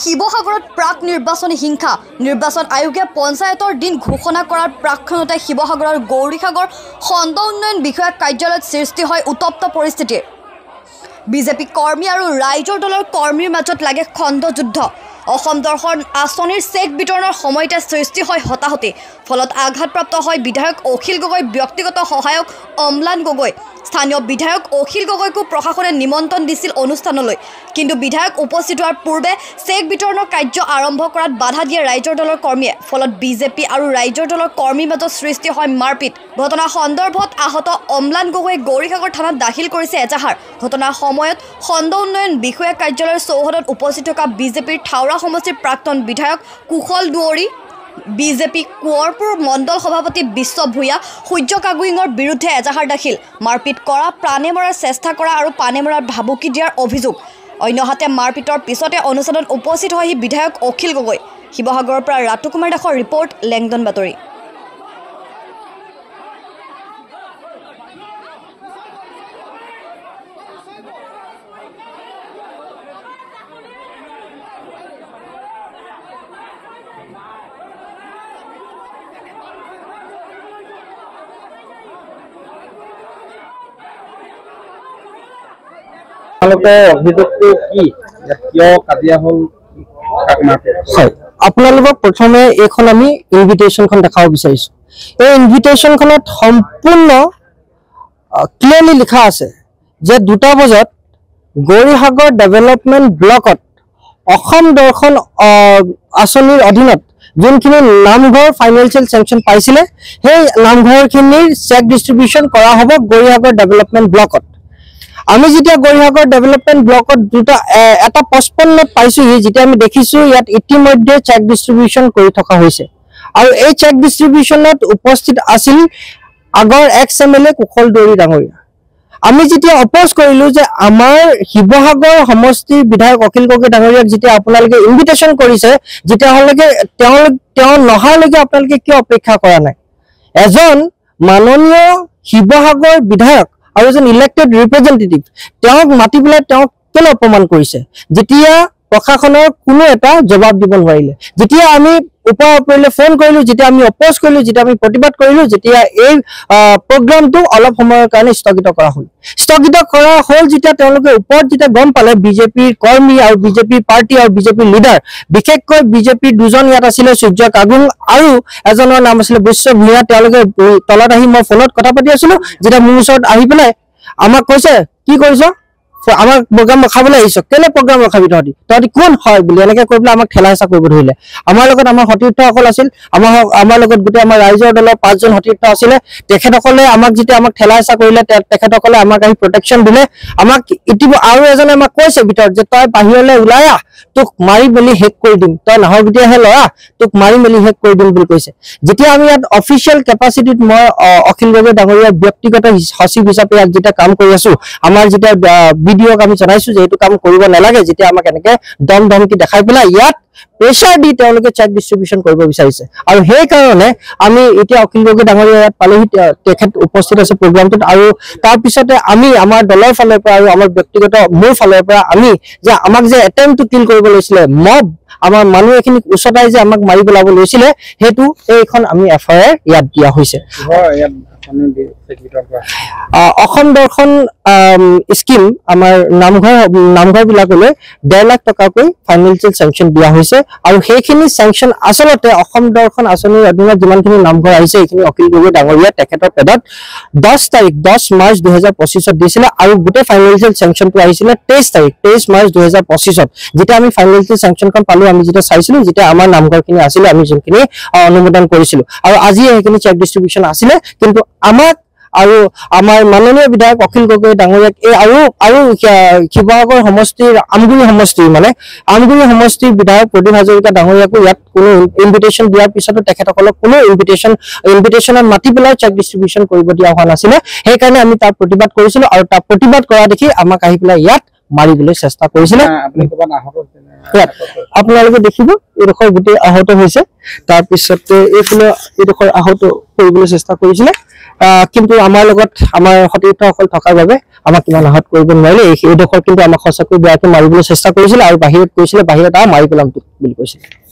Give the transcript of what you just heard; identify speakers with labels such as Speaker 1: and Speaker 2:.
Speaker 1: শিৱসাগৰত প্ৰাক নিৰ্বাচনী হিংসা নিৰ্বাচন আয়োগে পঞ্চায়তৰ দিন ঘোষণা কৰাৰ প্ৰাক্ষণতে শিৱসাগৰৰ গৌৰীসাগৰ খণ্ড উন্নয়ন বিষয়া কাৰ্যালয়ত সৃষ্টি হয় উত্তপ্ত পৰিস্থিতিৰ বিজেপি কৰ্মী আৰু ৰাইজৰ দলৰ কৰ্মীৰ মাজত লাগে খণ্ডযুদ্ধ অসম দৰ্শন আঁচনিৰ চেক বিতৰণৰ সময়তে সৃষ্টি হয় হতাহতি ফলত আঘাতপ্ৰাপ্ত হয় বিধায়ক অখিল গগৈ ব্যক্তিগত সহায়ক অম্লান গগৈ স্থানীয় বিধায়ক অখিল গগৈকো প্ৰশাসনে নিমন্ত্ৰণ দিছিল অনুষ্ঠানলৈ কিন্তু বিধায়ক উপস্থিত হোৱাৰ পূৰ্বে চেক বিতৰণৰ কাৰ্য আৰম্ভ কৰাত বাধা দিয়ে ৰাইজৰ দলৰ কৰ্মীয়ে ফলত বিজেপি আৰু ৰাইজৰ দলৰ কৰ্মীৰ মাজত সৃষ্টি হয় মাৰপিট ঘটনা সন্দৰ্ভত আহত অম্লান গগৈ গৌৰীসাগৰ থানাত দাখিল কৰিছে এজাহাৰ ঘটনাৰ সময়ত খণ্ড উন্নয়ন বিষয়া কাৰ্যালয়ৰ চৌহদত উপস্থিত থকা বিজেপিৰ থাউৰা সমষ্টিৰ প্ৰাক্তন বিধায়ক কুশল দুৱৰী বিজেপি কোঁৱৰপুৰ মণ্ডল সভাপতি বিশ্ব ভূঞা সূৰ্য কাগুইঙৰ বিৰুদ্ধে এজাহাৰ দাখিল মাৰপিট কৰা প্ৰাণে মৰাৰ চেষ্টা কৰা আৰু প্ৰাণে মৰাৰ ভাবুকি দিয়াৰ অভিযোগ অন্যহাতে মাৰপিটৰ পিছতে অনুষ্ঠানত উপস্থিত হয় বিধায়ক অখিল গগৈ শিৱসাগৰৰ পৰা ৰাতু কুমাৰ দাসৰ ৰিপৰ্ট লেংডন বাতৰি
Speaker 2: অভিযোগটো কি কিয় কাজিয়া হল
Speaker 3: আপোনালোকক প্ৰথমে এইখন আমি ইনভিটেশনখন দেখাব বিচাৰিছো এই ইনভিটেশনখনত সম্পূৰ্ণ ক্লিয়াৰলি লিখা আছে যে 2টা বজাত গৌৰীসাগৰ ডেভেলপমেন্ট ব্লকত অসম দৰ্শন আঁচনিৰ অধীনত যোনখিনি নামঘৰ ফাইনেন্সিয়েল সেংচন পাইছিলে সেই নামঘৰখিনিৰ চেক ডিস্ট্ৰিবিউশন কৰা হ'ব গৌৰীসাগৰ ডেভেলপমেন্ট ব্লকত আমি যেতিয়া গৌৰীসাগৰ ডেভেলপমেন্ট ব্লকত এটা 55 পাইছো যেতিয়া আমি দেখিছো ইয়াত ইতিমধ্যে চেক ডিস্ট্ৰিবিউশন কৰি থকা হৈছে আৰু এই চেক ডিস্ট্ৰিবিউশনত উপস্থিত আছিল আগৰ এক্স এমএলএ কুশল দুৱৰী ডাঙৰীয়া আমি যেতিয়া অপোজ কৰিলো যে আমাৰ শিৱসাগৰ সমষ্টিৰ বিধায়ক অখিল গগৈ ডাঙৰীয়াক যেতিয়া আপোনালোকে ইনভিটেশন কৰিছে যেতিয়া হলকে তেওঁ নহালৈকে আপোনালোকে কি অপেক্ষা কৰা নাই এজন মাননীয় শিৱসাগৰ বিধায়ক আৰু এজন ইলেক্টেড ৰিপ্ৰেজেন্টেটিভ তেওঁক মাতি পেলাই তেওঁক কেনে অপমান কৰিছে যেতিয়া প্ৰশাসনৰ কোনো এটা জবাব দিব নোৱাৰিলে যেতিয়া আমি উপৰলৈ ফোন কৰিলো যেতিয়া আমি অপোজ কৰিলো যেতিয়া আমি প্ৰতিবাদ কৰিলো যেতিয়া এই প্ৰগ্ৰামটো অলপ সময়ৰ কাৰণে স্থগিত কৰা হ'ল যেতিয়া তেওঁলোকে ওপৰত যেতিয়া গম পালে বিজেপিৰ কৰ্মী আৰু বিজেপি পাৰ্টি আৰু বিজেপি লিডাৰ বিশেষকৈ বিজেপিৰ দুজন ইয়াত আছিল সূৰ্য কাগুং আৰু এজনৰ নাম আছিল বিশ্ব ভূঞা তেওঁলোকে তলত আহি মই ফোনত কথা পাতি আছিলো যেতিয়া মোৰ ওচৰত আহি পেলাই আমাক কৈছে কি কৰিছ আমাৰ প্ৰগ্ৰাম ৰখাবলৈ আহিছ কেলে প্ৰগ্ৰাম ৰখাবি তহঁতি কোন হয় বুলি এনেকৈ কৈ পেলাই আমাক ঠেলা হেঁচা কৰিব ধৰিলে আমাৰ লগত আমাৰ সতীৰ্থসকল আছিল আমাৰ লগত গোটেই আমাৰ ৰাইজৰ দলৰ 5জন সতীৰ্থ আছিলে তেখেতসকলে আমাক যেতিয়া আমাক ঠেলা হেঁচা কৰিলে তেখেতসকলে আমাক আহি প্ৰটেকশ্যন দিলে আমাক আৰু এজনে আমাক কৈছে ভিতৰত যে তই বাহিৰলৈ ওলাই আহ তোক মাৰি মেলি শেষ কৰি দিম তই নাহৰগীতিয়াহে ল'ৰা তোক মাৰি মেলি শেষ কৰি দিম বুলি কৈছে যেতিয়া আমি ইয়াত অফিচিয়েল কেপাচিটিত মই অখিল গগৈ ডাঙৰীয়াৰ ব্যক্তিগত সচিব হিচাপে ইয়াত যেতিয়া কাম কৰি আছো আমাৰ যেতিয়া ভিডিঅ'ক আমি জনাইছো যে এইটো কাম কৰিব নালাগে যেতিয়া আমাক এনেকে দম ধমকি দেখাই পেলাই ইয়াত প্ৰেছাৰ দি তেওঁলোকে চেক ডিস্ট্ৰিবিউশন কৰিব বিচাৰিছে আৰু সেই কাৰণে আমি এতিয়া অখিল গগৈ ডাঙৰীয়া ইয়াত পালেহি তেখেত উপস্থিত আছে প্ৰগ্ৰামটোত আৰু তাৰ পিছতে আমি আমাৰ দলৰ ফালৰ পৰা আৰু আমাৰ ব্যক্তিগত মোৰ ফালৰ পৰা আমি যে আমাক যে এটেম্প টু কিল কৰিব লৈছিলে মব আমাৰ মানুহ এখিনি উছটাই যে আমাক মাৰি পেলাব লৈছিলে হেতু এইখন আমি এফআইআৰ ইয়াত দিয়া হৈছে অসম দৰ্শন স্কিম আমাৰ নামঘৰ বিলাকলৈ 1.5 লাখ টকাকৈ ফাইনেন্সিয়েল সেংচন দিয়া হৈছে আৰু সেইখিনি সেংচন আসলতে অসম দৰ্শন আঁচনিৰ অধীনত যিমানখিনি নামঘৰ আহিছে এইখিনি অখিল গগৈ ডাঙৰীয়া তেখেতৰ পেডত 10 মাৰ্চ 2025 দিছিলে আৰু গোটেই ফাইনেন্সিয়েল সেংচনটো আহিছিলে 23 মাৰ্চ 2025 যেতিয়া আমি ফাইনেন্সিয়েল সেংচনখন পালো আমি যেতিয়া চাইছিলো যেতিয়া আমাৰ নামঘৰখিনি আছিলে আমি যোনখিনি অনুমোদন কৰিছিলো আৰু আজি এইখিনি চেক ডিস্ট্ৰিবিউশন আছিলে কিন্তু আমাক আৰু আমাৰ মাননীয় বিধায়ক অখিল গগৈ ডাঙৰীয়াক এই আৰু শিৱসাগৰ সমষ্টিৰ আমগুৰি সমষ্টিৰ বিধায়ক প্ৰদীপ হাজৰিকা ডাঙৰীয়াকো ইয়াত কোনো ইনভিটেশন দিয়াৰ পিছতো তেখেতসকলক কোনো ইনভিটেশনত মাতি পেলাই চেক ডিস্ট্ৰিবিউশন কৰিব দিয়া হোৱা নাছিলে সেইকাৰণে আমি তাৰ প্ৰতিবাদ কৰিছিলো আৰু তাৰ প্ৰতিবাদ কৰা দেখি আমাক আহি পেলাই ইয়াত মাৰিবলৈ চেষ্টা কৰিছিলে
Speaker 2: আপুনি ক'ৰবাত আহত
Speaker 3: ইয়াত আপোনালোকে দেখিব এইডোখৰ গোটেই আহত হৈছে তাৰপিছতে এইডোখৰ আহত কৰিবলৈ চেষ্টা কৰিছিলে কিন্তু আমাৰ লগত আমাৰ সতীৰ্থসকল থকাৰ বাবে আমাক কিমান আহত কৰিব নোৱাৰিলে এইডোখৰ কিন্তু আমাক সঁচাকৈ বেয়াকৈ মাৰিবলৈ চেষ্টা কৰিছিলে আৰু বাহিৰত কৈছিলে বাহিৰত মাৰি পেলাম বুলি কৈছিলে